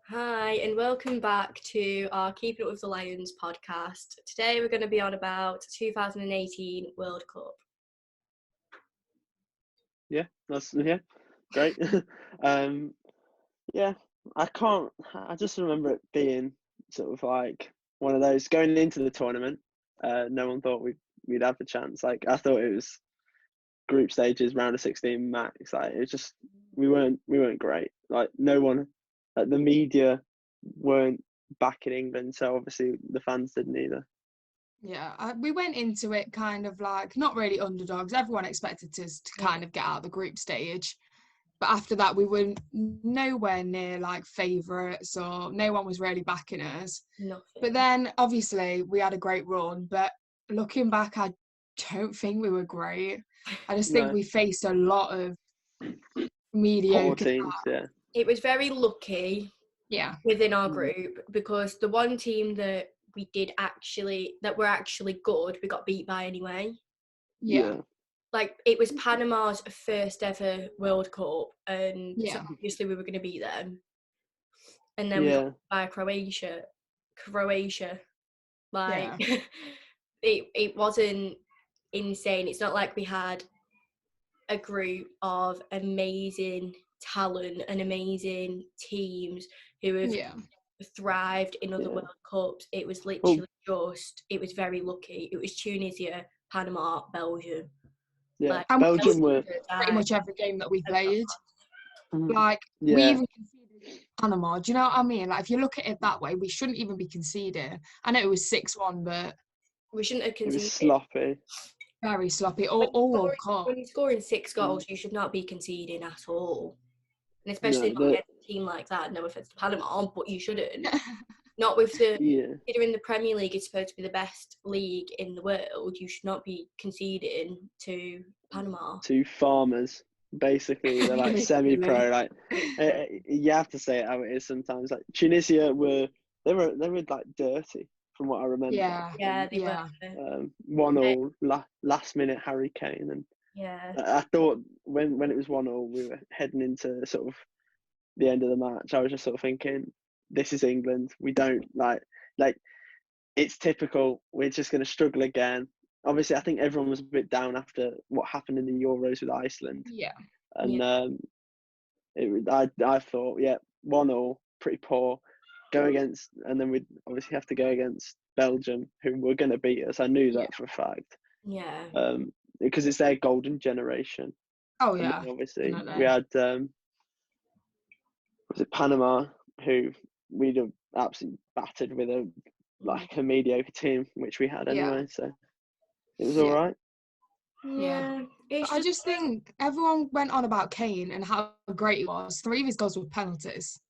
Hi, and welcome back to our Keeping Up with the Lions podcast. Today we're going to be on about 2018 World Cup. Yeah, great. Yeah, I just remember it being sort of like one of those going into the tournament. No one thought we'd have a chance. Like I thought it was group stages, round of 16 max. Like it was just we weren't great. Like no one, like the media weren't backing England, so obviously the fans didn't either. Yeah, we went into it kind of like not really underdogs. Everyone expected us to kind of get out of the group stage. But after that, we were nowhere near like favourites or no one was really backing us. Nothing. But then obviously we had a great run. But looking back, I don't think we were great. I just think we faced a lot of mediocre teams. Yeah, it was very lucky. Yeah, within our group because the one team that were actually good, we got beat by anyway. Yeah. Like it was Panama's first ever World Cup, and so obviously we were going to beat them. And then we got by Croatia. Like it wasn't insane. It's not like we had a group of amazing talent and amazing teams who have thrived in other World Cups. It was literally it was very lucky. It was Tunisia, Panama, Belgium. Yeah, like, Belgium were pretty much every game that we played. Like we even conceded Panama. Do you know what I mean? Like if you look at it that way, we shouldn't even be conceding. I know it was 6-1, but we shouldn't have conceded. It was sloppy. Very sloppy. When you're scoring 6 goals, you should not be conceding at all. And especially not against a team like that. No offense to Panama, but you shouldn't. Not with considering the Premier League is supposed to be the best league in the world, you should not be conceding to Panama. To farmers, basically. They're like semi-pro. Like you have to say it how it is sometimes. Like Tunisia were like dirty from what I remember. Yeah, they were. 1-1 last minute Harry Kane, and I thought when it was 1-1, we were heading into sort of the end of the match. I was just sort of thinking, this is England. We don't like it's typical. We're just going to struggle again. Obviously, I think everyone was a bit down after what happened in the Euros with Iceland. Yeah. And I thought, 1-1, pretty poor. Go against, and then we'd obviously have to go against Belgium, who were going to beat us. I knew that for a fact. Yeah. Because it's their golden generation. Oh yeah. And obviously, we had was it Panama, who we'd have absolutely battered with a mediocre team, which we had anyway. So it was all right. Yeah. I just think everyone went on about Kane and how great he was. 3 of his goals were penalties.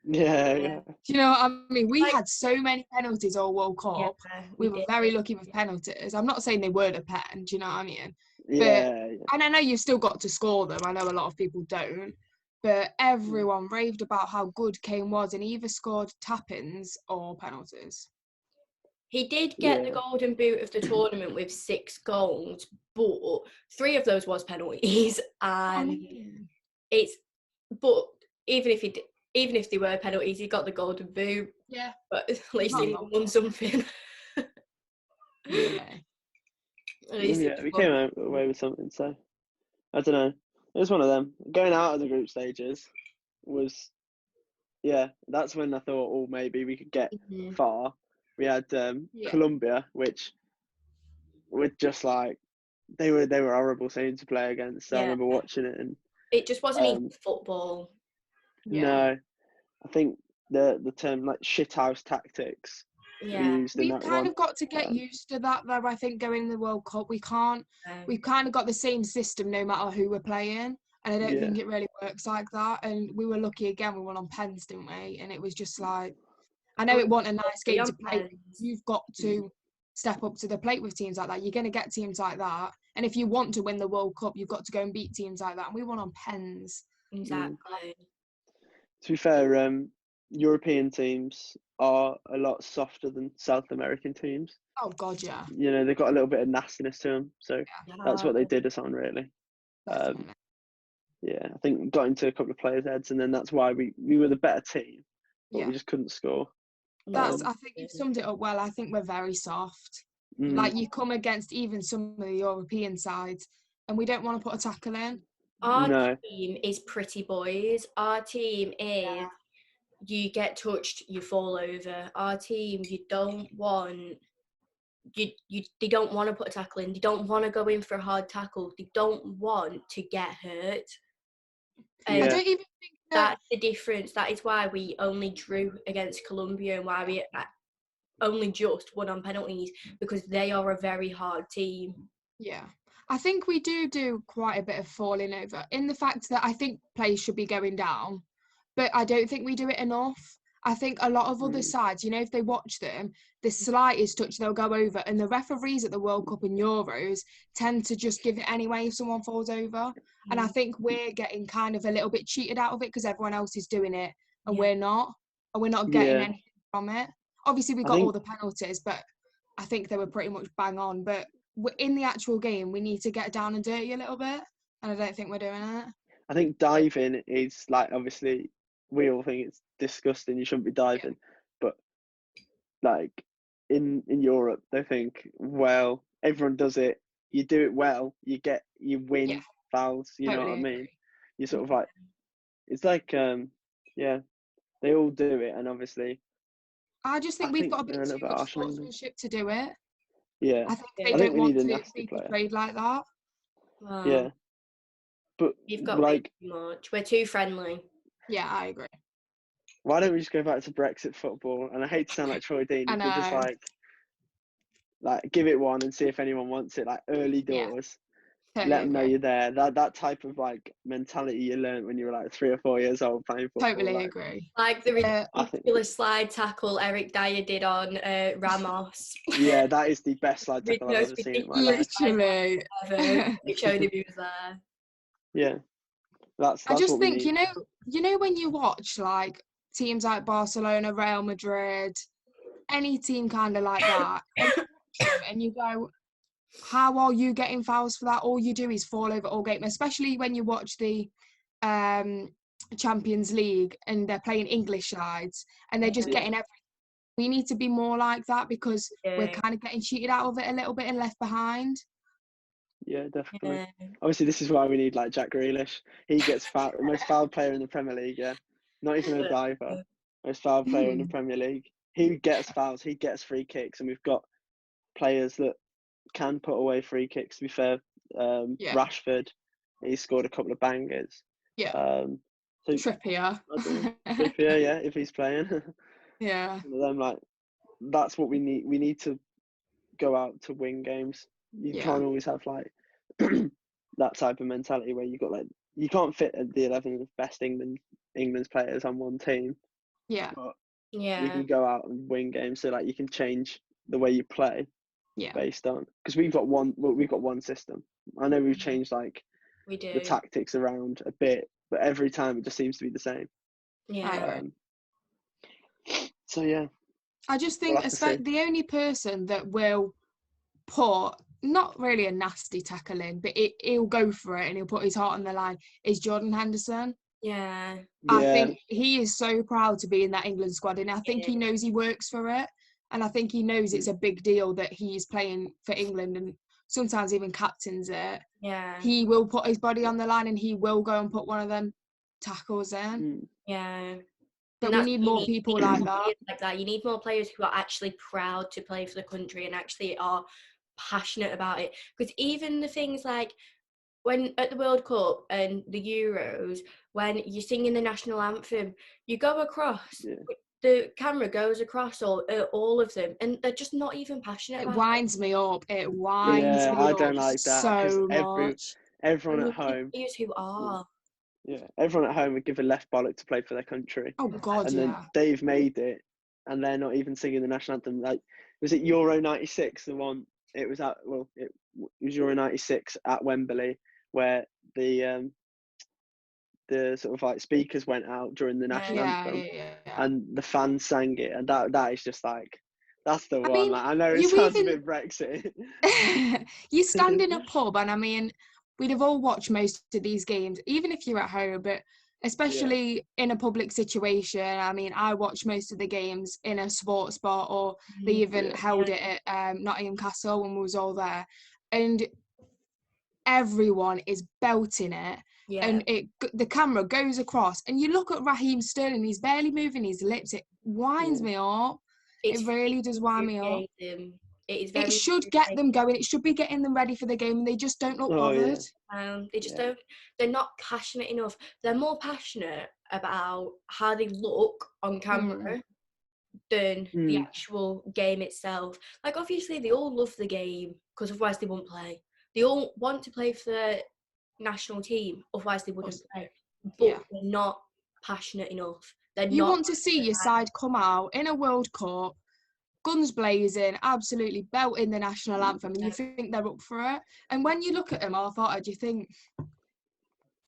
Yeah. Do you know what I mean? We had so many penalties all World Cup. We were very lucky with penalties. I'm not saying they weren't a pen, do you know what I mean? And I know you've still got to score them. I know a lot of people don't. But everyone raved about how good Kane was, and he either scored tap-ins or penalties. He did get the golden boot of the tournament with 6 goals, but 3 of those was penalties, and but even if they were penalties, he got the golden boot. Yeah. But at least he won something. We came away with something. So I don't know. It was one of them. Going out of the group stages was, that's when I thought, maybe we could get far. We had Colombia, which were just like they were a horrible team to play against. So I remember watching it, and it just wasn't even football. No, I think the term like shithouse tactics. We've kind of got to get used to that though. I think going in the World Cup, we've kind of got the same system no matter who we're playing, and I don't think it really works like that. And we were lucky again. We won on pens, didn't we? And it was just like, I know it wasn't a nice game to play. You've got to step up to the plate with teams like that. You're going to get teams like that, and if you want to win the World Cup, you've got to go and beat teams like that. And we won on pens. Exactly. To be fair, European teams are a lot softer than South American teams. Oh God, yeah. You know, they've got a little bit of nastiness to them, so that's what they did us on, really. I think got into a couple of players' heads, and then that's why we were the better team. but we just couldn't score. I think you've summed it up well. I think we're very soft. Like, you come against even some of the European sides and we don't want to put a tackle in. Our team is pretty boys. Our team is, you get touched, you fall over. Our team, you don't want... they don't want to put a tackle in. They don't want to go in for a hard tackle. They don't want to get hurt. I don't even think that's the difference. That is why we only drew against Colombia and why we only just won on penalties, because they are a very hard team. Yeah. I think we do quite a bit of falling over in the fact that I think players should be going down, but I don't think we do it enough. I think a lot of other sides, you know, if they watch them, the slightest touch, they'll go over. And the referees at the World Cup and Euros tend to just give it anyway if someone falls over. And I think we're getting kind of a little bit cheated out of it because everyone else is doing it and we're not. And we're not getting anything from it. Obviously, we got all the penalties, but I think they were pretty much bang on. But in the actual game, we need to get down and dirty a little bit. And I don't think we're doing it. I think diving is, like, obviously, we all think it's disgusting, you shouldn't be diving, but like in Europe they think, well, everyone does it, you do it well, you win fouls, you know what I mean? You sort of like, it's like they all do it, and obviously I just think we've got a bit too much sportsmanship to do it. I think they don't want to be portrayed like that. Yeah, but you've got like too much, we're too friendly. Yeah, I agree. Why don't we just go back to Brexit football? And I hate to sound like Troy Dean, but just like give it one and see if anyone wants it. Like early doors, let them know you're there. That type of like mentality you learned when you were like 3 or 4 years old playing football. Totally agree. Like the ridiculous slide tackle Eric Dyer did on Ramos. Yeah, that is the best slide tackle I've ever seen in my life. Literally, it showed him he was there. Yeah, that's I just what think we need. you know when you watch like teams like Barcelona, Real Madrid, any team kind of like that, and you go, how are you getting fouls for that? All you do is fall over all game, especially when you watch the Champions League and they're playing English sides and they're just getting everything. We need to be more like that because we're kind of getting cheated out of it a little bit and left behind. Yeah, definitely. Obviously, this is why we need like Jack Grealish. He gets the most fouled player in the Premier League. Yeah, not even a diver. Most fouled player in the Premier League. He gets fouls. He gets free kicks, and we've got players that can put away free kicks. To be fair, Rashford, he scored a couple of bangers. Yeah. So Trippier. Trippier, yeah, if he's playing. Yeah. Then like, that's what we need. We need to go out to win games. You can't always have like that type of mentality where you got like, you can't fit the 11 best England's players on one team. Yeah. But you can go out and win games. So like you can change the way you play. Based on, because we've got one system. I know we've changed like the tactics around a bit, but every time it just seems to be the same. So yeah, I just think the only person that will put not really a nasty tackle in, but he'll go for it and he'll put his heart on the line is Jordan Henderson. I think he is so proud to be in that England squad, and I think he knows he works for it. And I think he knows it's a big deal that he's playing for England and sometimes even captains it. Yeah. He will put his body on the line and he will go and put one of them tackles in. Yeah. But we need more people like that. You need more players who are actually proud to play for the country and actually are passionate about it. Because even the things like when at the World Cup and the Euros, when you're singing the national anthem, you go across... The camera goes across all of them, and they're just not even passionate about it. Winds me up. It winds me up. I don't like that. So much. Everyone at home. Who are. Yeah, everyone at home would give a left bollock to play for their country. Oh, God, and then they've made it, and they're not even singing the national anthem. Like, was it Euro 96, the one? It was at, well, it was Euro 96 at Wembley, where the sort of like speakers went out during the national anthem, and the fans sang it, and that is just like, that's the one. Mean, like, I know it sounds a bit Brexit. You stand in a pub, and I mean, we'd have all watched most of these games, even if you're at home, but especially in a public situation. I mean, I watched most of the games in a sports bar, or they even held it at Nottingham Castle when we was all there, and everyone is belting it. And the camera goes across, and you look at Raheem Sterling, he's barely moving his lips. It winds me up. It really does wind me up. It should get them going. It should be getting them ready for the game, and they just don't look bothered. They just don't. They're not passionate enough. They're more passionate about how they look on camera than the actual game itself. Like, obviously, they all love the game because otherwise they won't play. They all want to play for the national team, otherwise they wouldn't play. But they're not passionate enough. You want to see your side come out in a World Cup, guns blazing, absolutely belting the national anthem, and you think they're up for it. And when you look at them, do you think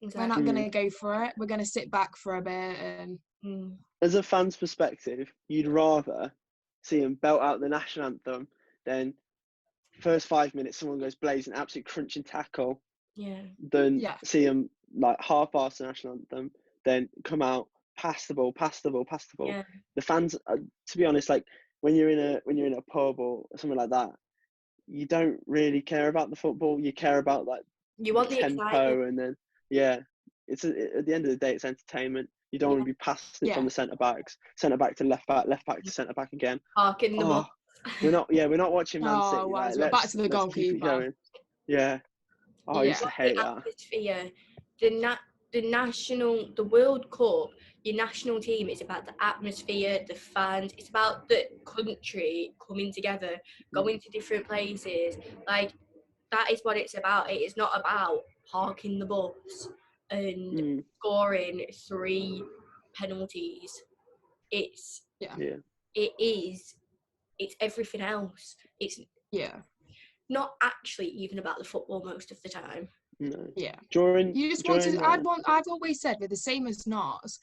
we're not going to go for it? We're going to sit back for a bit. And as a fan's perspective, you'd rather see them belt out the national anthem than first 5 minutes someone goes blazing, absolute crunching tackle, than see them like half-arse the national anthem, then come out, pass the ball. The fans, to be honest, like when you're in a pub or something like that, you don't really care about the football. You care about like you want the tempo, excitement. and then it's at the end of the day, it's entertainment. You don't want to be passing it from the centre back to left back to centre back again. Parking the ball. We're not watching Man City. Like, back to the goalkeeper. Yeah. I used to hate that. Atmosphere. The World Cup, your national team is about the atmosphere, the fans. It's about the country coming together, going to different places. Like, that is what it's about. It is not about parking the bus and scoring 3 penalties. It's everything else. It's not actually even about the football most of the time. No. Yeah. I've always said, with the same as Nars,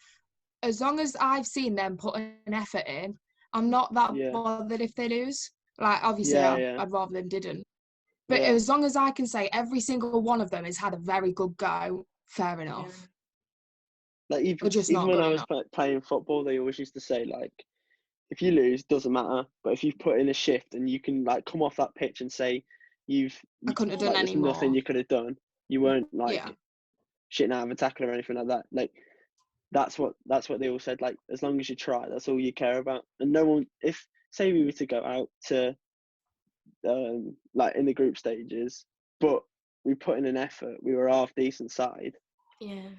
as long as I've seen them put an effort in, I'm not that bothered if they lose. Like, obviously, I'd rather them didn't. But as long as I can say every single one of them has had a very good go, fair enough. Like, even when I was playing football, they always used to say, like, if you lose, doesn't matter. But if you've put in a shift and you can, like, come off that pitch and say I couldn't have done any more. Nothing you could have done. You weren't like shitting out of a tackle or anything like that. Like, that's what they all said. Like, as long as you try, that's all you care about. And no one, if say we were to go out to like in the group stages, but we put in an effort, we were half decent side. Yeah.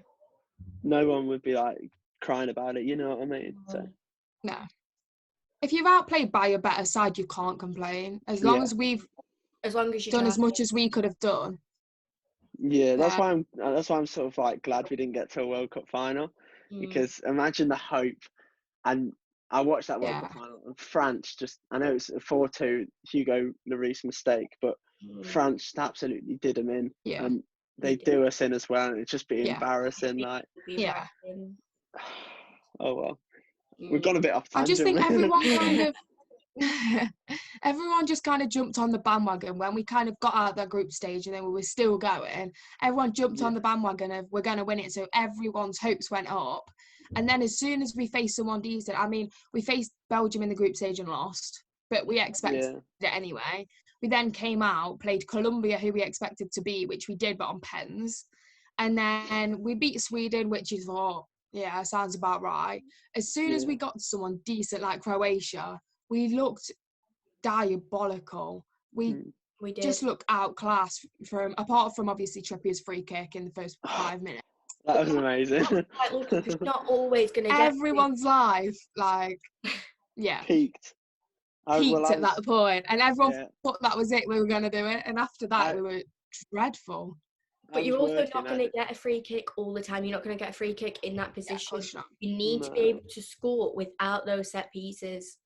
No one would be like crying about it. You know what I mean? So. No. If you're outplayed by a better side, you can't complain. As long as you've done as much as we could have done. Yeah, that's why I'm sort of like glad we didn't get to a World Cup final, because imagine the hope. And I watched that World Cup final, and France I know it's a 4-2 Hugo Lloris mistake, but France absolutely did them in, and they do us in as well, and it's just be embarrassing. Like, oh well, we've gone a bit off tangent. I just think everyone just kind of jumped on the bandwagon when we kind of got out of that group stage, and then we were still going. Everyone jumped on the bandwagon of we're going to win it, so everyone's hopes went up. And then as soon as we faced someone decent, I mean, we faced Belgium in the group stage and lost, but we expected it anyway. We then came out, played Colombia, who we expected to beat, which we did, but on pens. And then we beat Sweden, which is sounds about right. As soon as we got someone decent like Croatia, we looked diabolical. We just looked outclassed, apart from obviously Trippier's free kick in the first 5 minutes. That was amazing. It's not always going to get everyone's life, like, peaked at that point, and everyone thought that was it. We were going to do it, and after that, we were dreadful. But you're also not going to get a free kick all the time. You're not going to get a free kick in that position. You need to be able to score without those set pieces.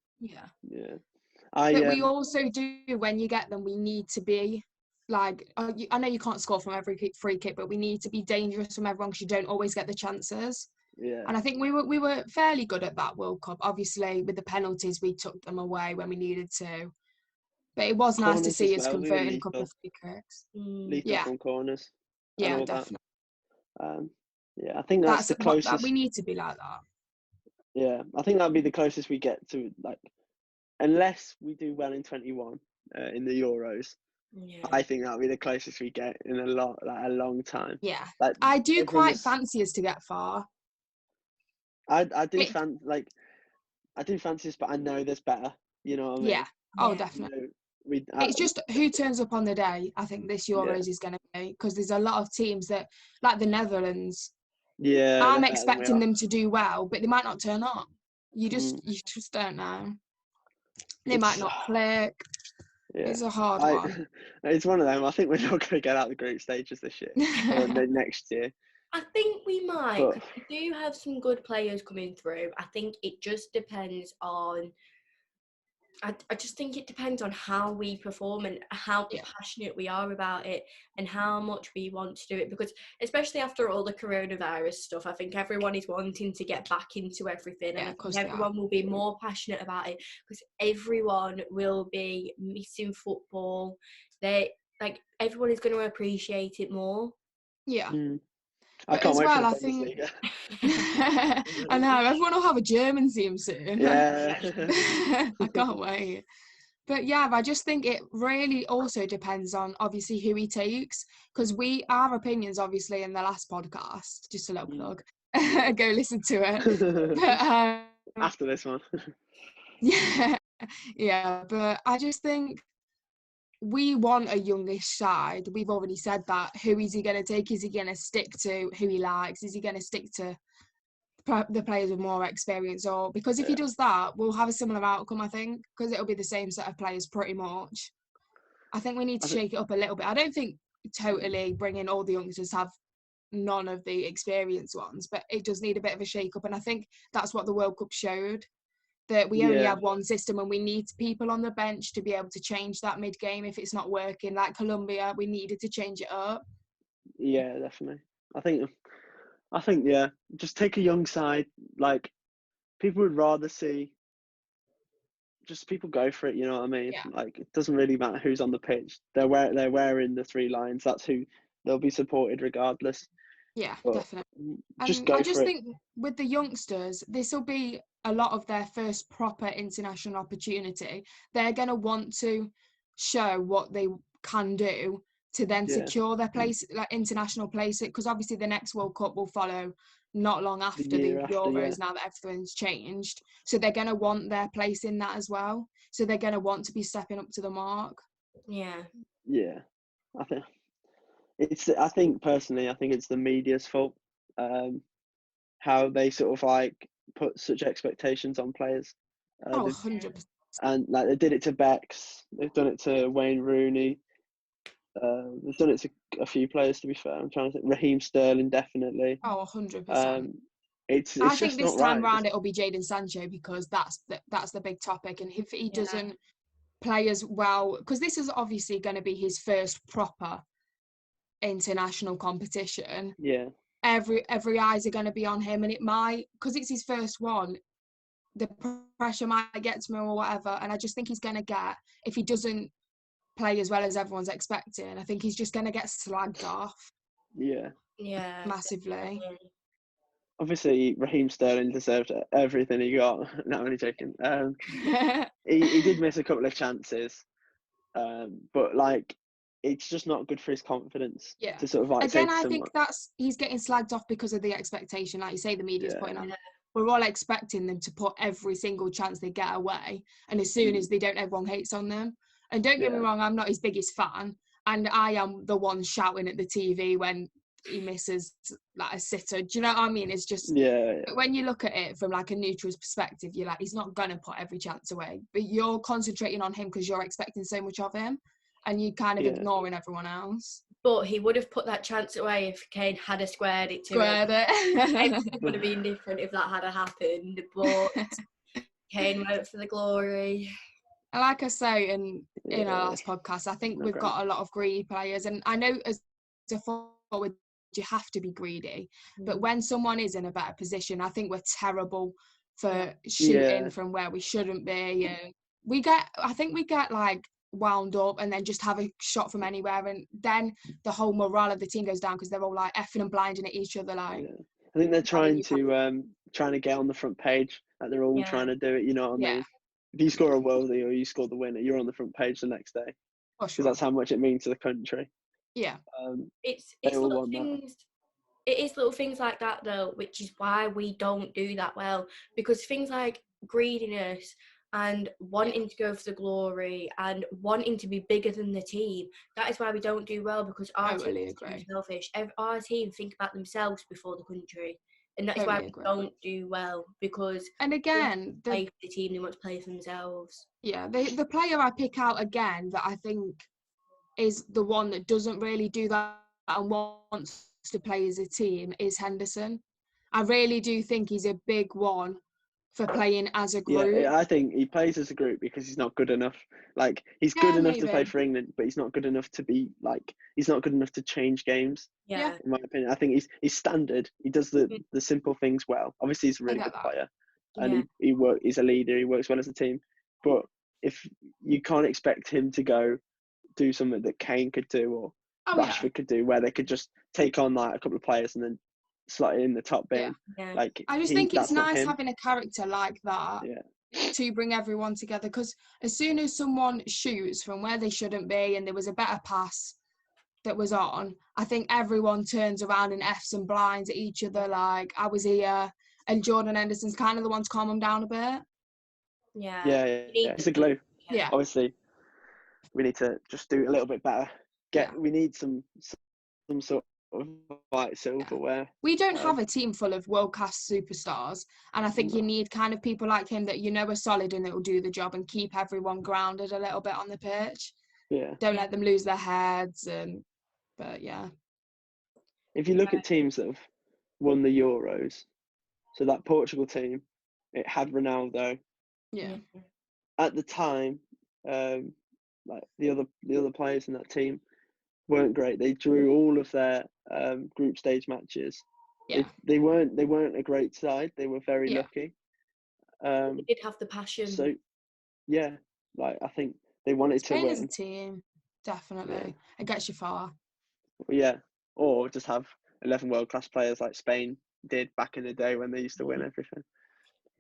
But we also do, when you get them, we need to be like, I know you can't score from every free kick, but we need to be dangerous from everyone, because you don't always get the chances. And I think we were fairly good at that World Cup. Obviously, with the penalties, we took them away when we needed to. But it was nice to see us converting a couple of free kicks. Lethal from corners. Yeah, definitely. Yeah, I think that's the closest. We need to be like that. Yeah, I think that'd be the closest we get to, like, unless we do well in 21 in the Euros. Yeah. I think that'll be the closest we get in a long time. Yeah, like, I do quite fancy us to get far. I do fancy us, but I know there's better. You know what I mean? Yeah. Oh, definitely. It's just who turns up on the day. I think this Euros is going to be, because there's a lot of teams that, like the Netherlands. Yeah, I'm expecting them to do well, but they might not turn up. You just don't know. They might not click. Yeah. It's a hard one. It's one of them. I think we're not going to get out the group stages this year or next year. I think we might, because we do have some good players coming through. I think it just depends on. I just think it depends on how we perform and how passionate we are about it and how much we want to do it, because especially after all the coronavirus stuff, I think everyone is wanting to get back into everything, and I think everyone will be more passionate about it because everyone will be missing football. Everyone is going to appreciate it more. Yeah. I can't wait for the I think I know everyone will have a German team soon. Yeah. I can't wait. But yeah, I just think it really also depends on obviously who he takes, because our opinions obviously in the last podcast, just a little plug, go listen to it. But, after this one. yeah, but I just think we want a youngish side. We've already said that. Who is he going to take? Is he going to stick to who he likes? Is he going to stick to the players with more experience? Or because if he does that, we'll have a similar outcome, I think, because it'll be the same set of players pretty much. I think we need to shake it up a little bit. I don't think totally bringing all the youngsters have none of the experienced ones, but it does need a bit of a shake up. And I think that's what the World Cup showed, that we only have one system and we need people on the bench to be able to change that mid-game if it's not working. Like Colombia, we needed to change it up. Yeah, definitely. I think, just take a young side. Like, people would rather see just people go for it, you know what I mean? Yeah. Like, it doesn't really matter who's on the pitch. They're wearing the three lines. That's who they'll be supported regardless. Yeah, definitely. I just think with the youngsters, this will be a lot of their first proper international opportunity. They're going to want to show what they can do to then secure their place, like international place. Because obviously the next World Cup will follow not long after the Euros, now that everything's changed. So they're going to want their place in that as well. So they're going to want to be stepping up to the mark. Yeah. Yeah. I think personally, it's the media's fault. How they sort of like put such expectations on players. 100%. And like they did it to Bex, they've done it to Wayne Rooney. They've done it to a few players, to be fair. I'm trying to think. Raheem Sterling, definitely. 100%. I think this time round it'll be Jadon Sancho, because that's the big topic. And if he doesn't play as well, because this is obviously going to be his first proper international competition. Yeah. Every eyes are going to be on him, and it might, because it's his first one, the pressure might get to him or whatever. And I just think he's going to get, if he doesn't play as well as everyone's expecting, I think he's just going to get slagged off. Yeah. Massively. Definitely. Obviously, Raheem Sterling deserved everything he got. No, I'm only joking. He did miss a couple of chances, but like, it's just not good for his confidence to sort of like. Again, I think he's getting slagged off because of the expectation. Like you say, the media's putting on. We're all expecting them to put every single chance they get away, and as soon as they don't, everyone hates on them. And don't get me wrong, I'm not his biggest fan, and I am the one shouting at the TV when he misses like a sitter. Do you know what I mean? It's just when you look at it from like a neutral's perspective, you're like, he's not gonna put every chance away, but you're concentrating on him because you're expecting so much of him, and you kind of ignoring everyone else. But he would have put that chance away if Kane had squared it to him. It would have been different if that had happened, but Kane went for the glory. Like I say in our last podcast, I think we've got a lot of greedy players, and I know as a forward you have to be greedy, but when someone is in a better position, I think we're terrible for shooting from where we shouldn't be, and I think we get like wound up and then just have a shot from anywhere, and then the whole morale of the team goes down because they're all like effing and blinding at each other, like I think they're trying to get on the front page. Like they're all trying to do it. You know what I mean? If you score a worldie or you score the winner, you're on the front page the next day because that's how much it means to the country. Yeah. It's little things. It is little things like that though, which is why we don't do that well, because things like greediness and wanting to go for the glory and wanting to be bigger than the team, that is why we don't do well, because our team is too selfish. Our team think about themselves before the country, and that's why we don't do well, because and again they play for the team, they want to play for themselves. The player I pick out again that I think is the one that doesn't really do that and wants to play as a team is Henderson. I really do think he's a big one for playing as a group. Yeah, I think he plays as a group because he's not good enough. Like, he's good enough to play for England, but he's not good enough to be, like, he's not good enough to change games. Yeah. In my opinion, I think he's standard. He does the simple things well. Obviously, he's a really good player, and he's a leader. He works well as a team. But if you can't expect him to go do something that Kane could do or Rashford could do, where they could just take on like a couple of players and then slot in the top bin. Like, I just think it's nice having a character like that to bring everyone together, because as soon as someone shoots from where they shouldn't be and there was a better pass that was on, I think everyone turns around and F's and blinds at each other like, I was here, and Jordan Henderson's kind of the one to calm them down a bit. Yeah. It's a glue. Yeah. Obviously, we need to just do a little bit better. We need some sort of like silverware. We don't have a team full of world-class superstars, and I think you need kind of people like him that are solid and that will do the job and keep everyone grounded a little bit on the pitch. Don't let them lose their heads. But if you look at teams that have won the Euros, so that Portugal team, it had Ronaldo. At the time, like the other players in that team weren't great. They drew all of their group stage matches. They weren't a great side. They were very lucky. They did have the passion. So like I think they wanted to win as a team, definitely. It gets you far. Or just have 11 world-class players like Spain did back in the day when they used to win everything.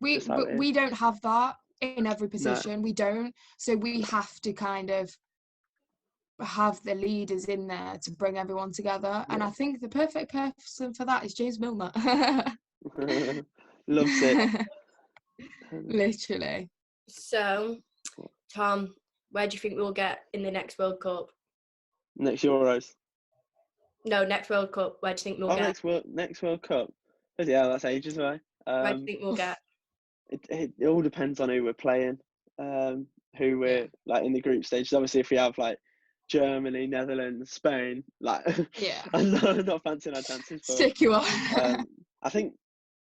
We don't have that in every position. No. We don't. So we have to kind of have the leaders in there to bring everyone together. And I think the perfect person for that is James Milner. Loves it. Literally. So, Tom, where do you think we'll get in the next World Cup? Next Euros. No, next World Cup. Where do you think we'll get? Next World Cup. Yeah, that's ages away. Where do you think we'll get? It all depends on who we're playing, who we're like in the group stages. Obviously, if we have like Germany, Netherlands, Spain, like I'm not fancying our chances. But, stick you on. I think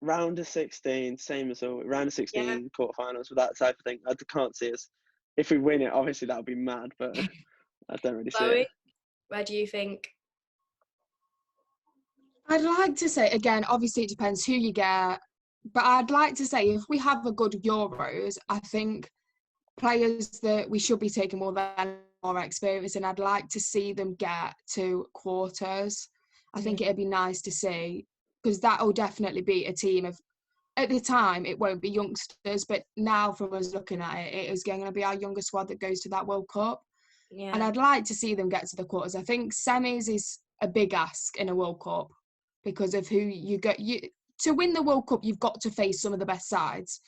round of 16, same as all round of 16 quarterfinals with that type of thing. I can't see us. If we win it, obviously that would be mad, but I don't really see it. Where do you think? I'd like to say, again, obviously it depends who you get, but I'd like to say if we have a good Euros, I think players that we should be taking more experience, and I'd like to see them get to quarters. I think it'd be nice to see, because that'll definitely be a team of, at the time, it won't be youngsters, but now from us looking at it, it is going to be our younger squad that goes to that World Cup. And I'd like to see them get to the quarters. I think semis is a big ask in a World Cup because of who you get. To win the World Cup, you've got to face some of the best sides.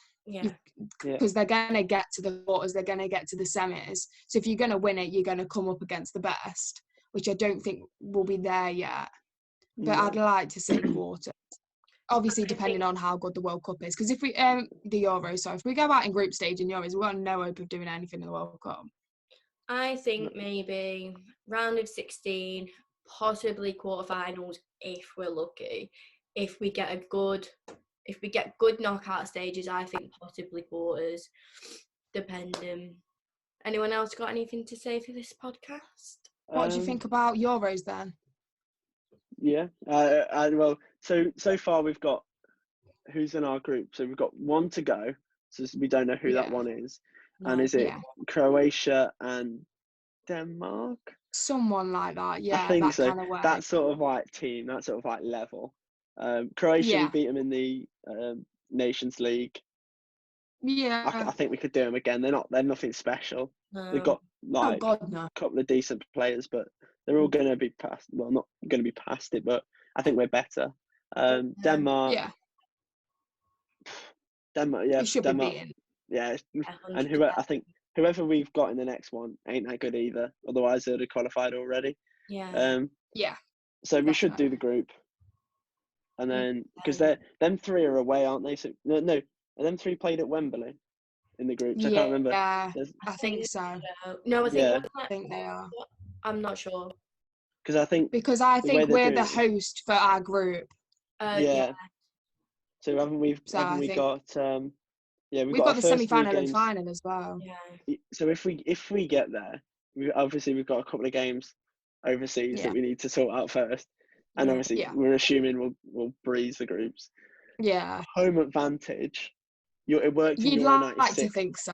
Because they're going to get to the quarters, they're going to get to the semis. So if you're going to win it, you're going to come up against the best, which I don't think will be there yet. But I'd like to say quarters. Obviously, depending on how good the World Cup is. Because if we, the Euros, so if we go out in group stage in Euros, we've got no hope of doing anything in the World Cup. I think maybe round of 16, possibly quarterfinals if we're lucky. If we get good knockout stages, I think possibly quarters, depending. Anyone else got anything to say for this podcast? What do you think about Euros then? Yeah, well, so far we've got who's in our group. So we've got one to go. So we don't know who that one is. And is it Croatia and Denmark? Someone like that, yeah. I think that so. Kind of way. That sort of like team, that sort of like level. Croatia, we beat them in the Nations League. Yeah, I think we could do them again. They're nothing special. No. They've got like no. a couple of decent players, but they're all going to be past. Well, not going to be past it, but I think we're better. Denmark. Yeah. Denmark. Yeah, We should Denmark. be beaten. Yeah, 100%. and I think whoever we've got in the next one ain't that good either. Otherwise, they'd have qualified already. Yeah. Yeah. So we should do the group, and then because them three are away, aren't they? So no, are them three played at Wembley in the groups? I can't remember. Yeah, I think so. No, I think they are. I'm not sure. Because I think we're the host for our group. Yeah. So haven't we got? We've got the semi-final and final as well. Yeah. So if we get there, we've got a couple of games overseas that we need to sort out first, and obviously we're assuming we'll breeze the groups. Yeah. Home advantage. It worked. You'd like to think so.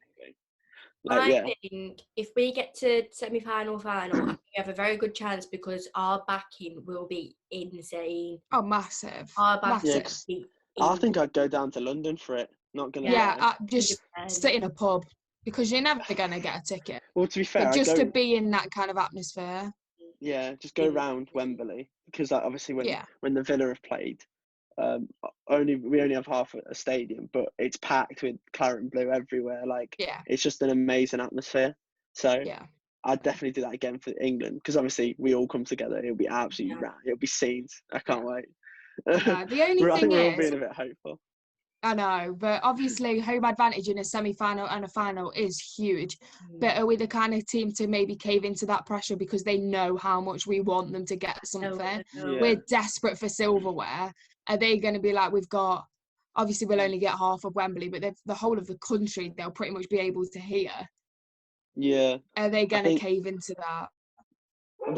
I think if we get to semi-final, final, I think we have a very good chance because our backing will be insane. Oh, massive! Our backing. I think I'd go down to London for it. Not gonna. Yeah, just sit in a pub because you're never gonna get a ticket. Well, to be fair, but just to be in that kind of atmosphere. Yeah, just go round Wembley because obviously when the Villa have played, we only have half a stadium, but it's packed with claret and blue everywhere. Like, it's just an amazing atmosphere. So I'd definitely do that again for England because obviously we all come together. It'll be absolutely rad. It'll be scenes. I can't wait. The only thing I think we're all being a bit hopeful. I know, but obviously home advantage in a semi-final and a final is huge. But are we the kind of team to maybe cave into that pressure because they know how much we want them to get something? We're desperate for silverware. Are they going to be like, obviously we'll only get half of Wembley, but the whole of the country they'll pretty much be able to hear. Yeah. Are they going to cave into that?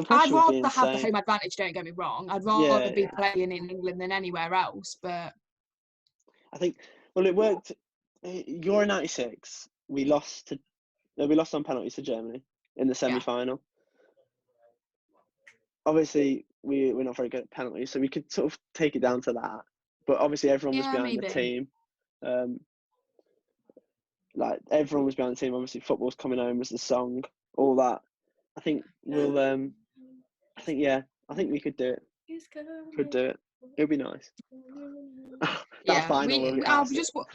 I'd rather have the home advantage, don't get me wrong. I'd rather be playing in England than anywhere else, but I think, it worked. Euro 96, we lost on penalties to Germany in the semi-final. Obviously, we're not very good at penalties, so we could sort of take it down to that. But obviously, everyone was behind the team. Everyone was behind the team. Obviously, Football's Coming Home was the song, all that. I think I think we could do it. Could do it. It'll be nice.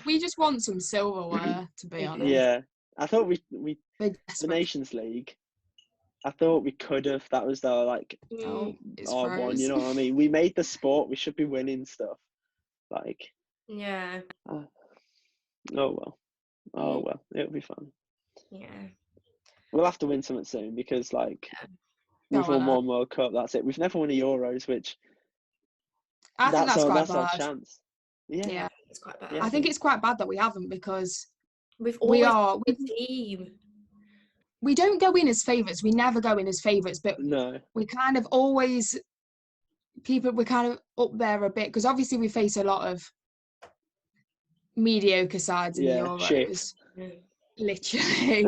We just want some silverware, to be honest. Yeah, I thought the Nations League. I thought we could have. That was our one. You know what I mean? We made the sport. We should be winning stuff. Yeah. Oh well. It'll be fun. Yeah. We'll have to win something soon because we've won one World Cup. That's it. We've never won a Euros, which. I think that's quite bad. Our chance. Yeah, it's quite bad. Yeah. I think it's quite bad that we haven't because we are a team. We don't go in as favourites. We never go in as favourites, but we kind of always we're kind of up there a bit because obviously we face a lot of mediocre sides in the Euros. Literally.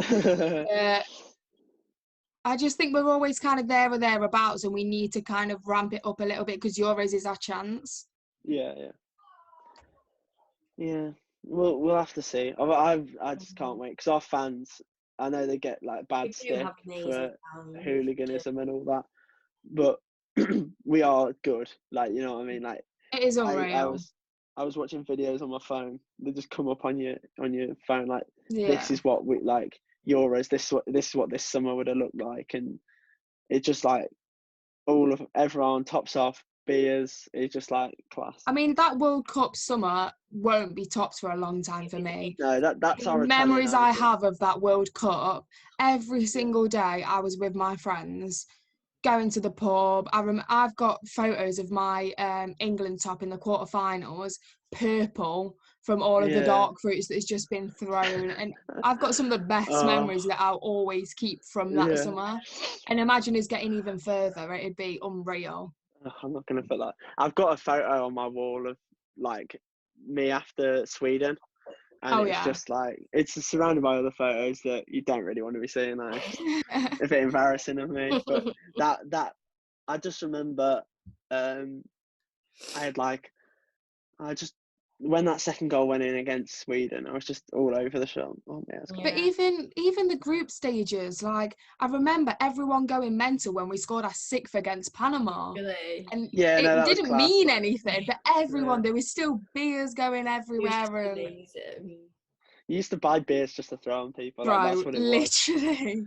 I just think we're always kind of there or thereabouts, and we need to kind of ramp it up a little bit because Euros is our chance. Yeah. We'll have to see. I just can't wait because our fans, I know they get bad stick for hooliganism and all that, but we are good. You know what I mean? It is unreal. I was watching videos on my phone. They just come up on your phone this is what we Euros. This is what this summer would have looked like, and it's just everyone tops off beers. It's just class. I mean, that World Cup summer won't be topped for a long time for me. No, that's our memories I have of that World Cup. Every single day I was with my friends going to the pub. I've got photos of my England top in the quarterfinals, purple from all of the dark fruits that's just been thrown, and I've got some of the best memories that I'll always keep from that summer. And imagine it's getting even further. It'd be unreal. I'm not gonna put that. I've got a photo on my wall of me after Sweden, and it's just it's surrounded by other photos that you don't really want to be seeing. It's a bit embarrassing of me, but that I just remember I had when that second goal went in against Sweden, I was just all over the shop. Oh, yeah, But even the group stages, like, I remember everyone going mental when we scored our 6th against Panama. Really? And that it didn't mean anything, but everyone, there was still beers going everywhere. You used to buy beers just to throw on people. Right, That's what it literally.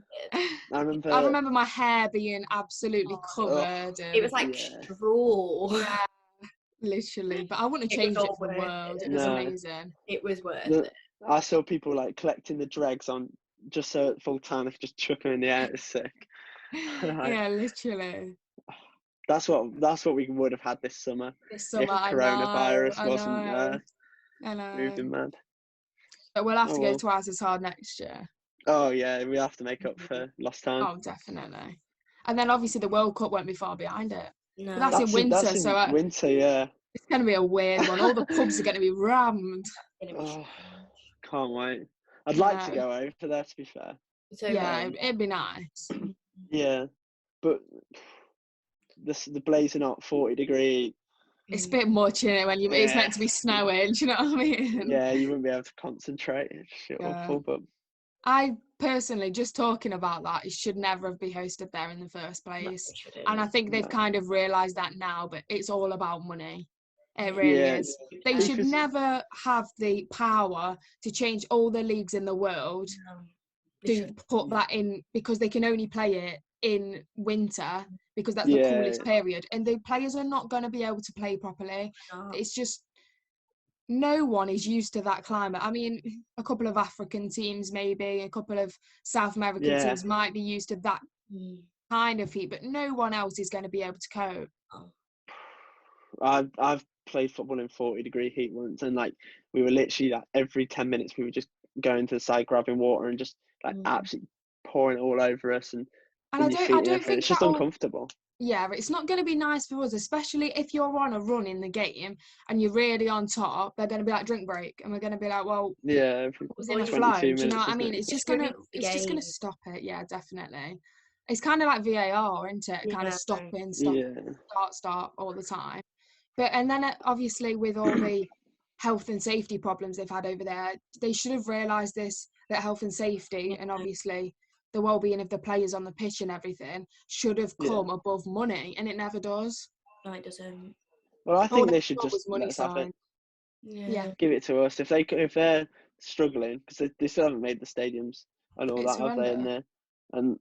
was. I remember my hair being absolutely covered. It was like straw. Yeah, literally. But I wouldn't have changed it for the world. It was amazing. It was worth it. I saw people like collecting the dregs on just so at full time they could just chuck them in the air. It's sick. Yeah, literally. That's what we would have had this summer. If coronavirus wasn't moving mad. But we'll have to go twice as hard next year. Oh yeah, we have to make up for lost time. Oh, definitely. And then obviously the World Cup won't be far behind it. No, but that's in winter. Winter, yeah. It's going to be a weird one. All the pubs are going to be rammed. Can't wait. I'd like to go over there, to be fair. So it'd be nice. Yeah, but the blazing hot 40-degree. It's a bit much, isn't it, when it's meant to be snowing, do you know what I mean? Yeah, you wouldn't be able to concentrate. It's awful, but I personally, just talking about that, it should never have been hosted there in the first place. And I think they've kind of realised that now, but it's all about money. It really is. They should never have the power to change all the leagues in the world to put that in, because they can only play it in winter because that's the coolest period, and the players are not going to be able to play properly. It's just, no one is used to that climate. I mean, a couple of African teams, maybe a couple of South American teams might be used to that kind of heat, but no one else is going to be able to cope. I've played football in 40-degree heat once, and like we were literally like every 10 minutes we were just going to the side, grabbing water and just like absolutely pouring it all over us, and I don't think it's just uncomfortable. Yeah, it's not going to be nice for us, especially if you're on a run in the game and you're really on top. They're going to be like, drink break, and we're going to be like, well, it was in a flow. Do you know what I mean? It's just going to stop it. Yeah, definitely. It's kind of like VAR, isn't it? Kind of stopping, start all the time. But and then obviously with all the health and safety problems they've had over there, they should have realised this, that health and safety and obviously the well-being of the players on the pitch and everything should have come above money, and it never does. No, it doesn't. Well, I think they should just let us have it. Yeah. Give it to us. If they're struggling, because they still haven't made the stadiums and all that, have they? In there, and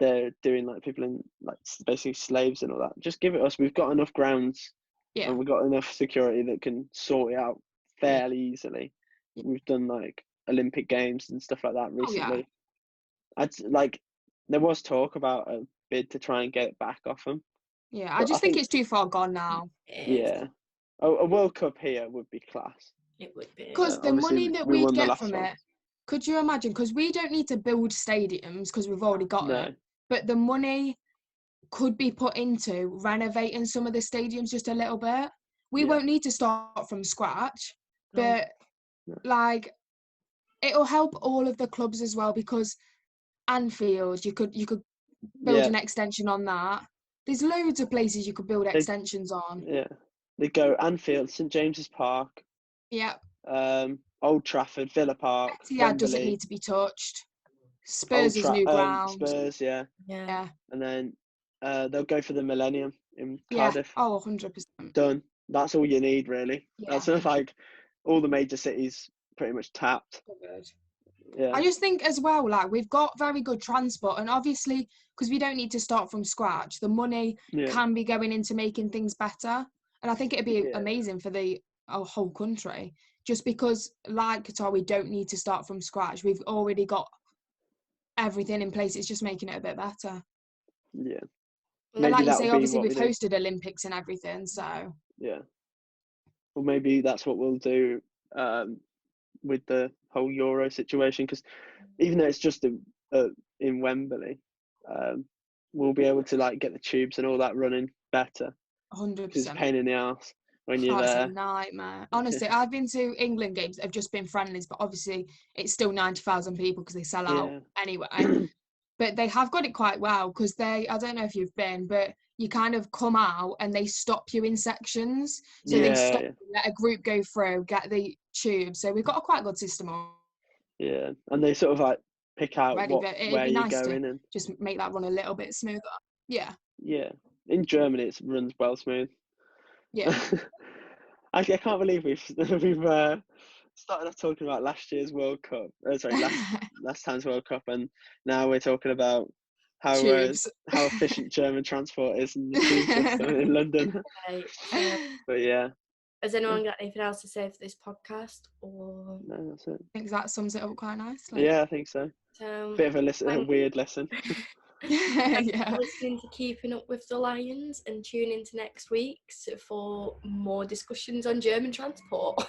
they're doing like people in like basically slaves and all that. Just give it us. We've got enough grounds, and we've got enough security that can sort it out fairly easily. We've done like Olympic Games and stuff like that recently. There was talk about a bid to try and get it back off them. Yeah, I just think it's too far gone now. Yeah. A World Cup here would be class. It would be. Because the money that we'd get from it, could you imagine? Because we don't need to build stadiums because we've already got it. But the money could be put into renovating some of the stadiums just a little bit. We won't need to start from scratch, but like it'll help all of the clubs as well, because Anfield, you could build an extension on that. There's loads of places you could build extensions on. Yeah, they go Anfield, St James's Park. Yeah. Old Trafford, Villa Park. Yeah, doesn't need to be touched. Spurs' new ground. Spurs, yeah. And then they'll go for the Millennium in Cardiff. Yeah. Oh, 100%. Done. That's all you need, really. Yeah. That's like all the major cities pretty much tapped. Yeah. I just think as well, like, we've got very good transport, and obviously because we don't need to start from scratch, the money can be going into making things better, and I think it'd be amazing for the whole country, just because like Qatar, we don't need to start from scratch. We've already got everything in place. It's just making it a bit better. Yeah. And like you say, obviously we've hosted Olympics and everything, so yeah. Well, maybe that's what we'll do with the whole Euro situation, because even though it's just in Wembley, we'll be able to like get the tubes and all that running better. 100%. It's a pain in the arse when you're there. It's a nightmare. Honestly, I've been to England games that have just been friendlies, but obviously it's still 90,000 people because they sell out anyway. but they have got it quite well, because I don't know if you've been, but you kind of come out and they stop you in sections. So they stop, let a group go through, get the tube. So we've got a quite good system on. Yeah, and they sort of like pick out where you're going and just make that run a little bit smoother. Yeah. Yeah. In Germany, it runs well smooth. Yeah. Actually, I can't believe we've started off talking about last year's World Cup. Last time's World Cup, and now we're talking about how efficient German transport is in the tube system in London. But yeah. Has anyone got anything else to say for this podcast? Or no, that's it. I think that sums it up quite nicely. Yeah, I think so. Bit of a weird lesson. Thanks for listening to Keeping Up with the Lions, and tune into next week for more discussions on German transport.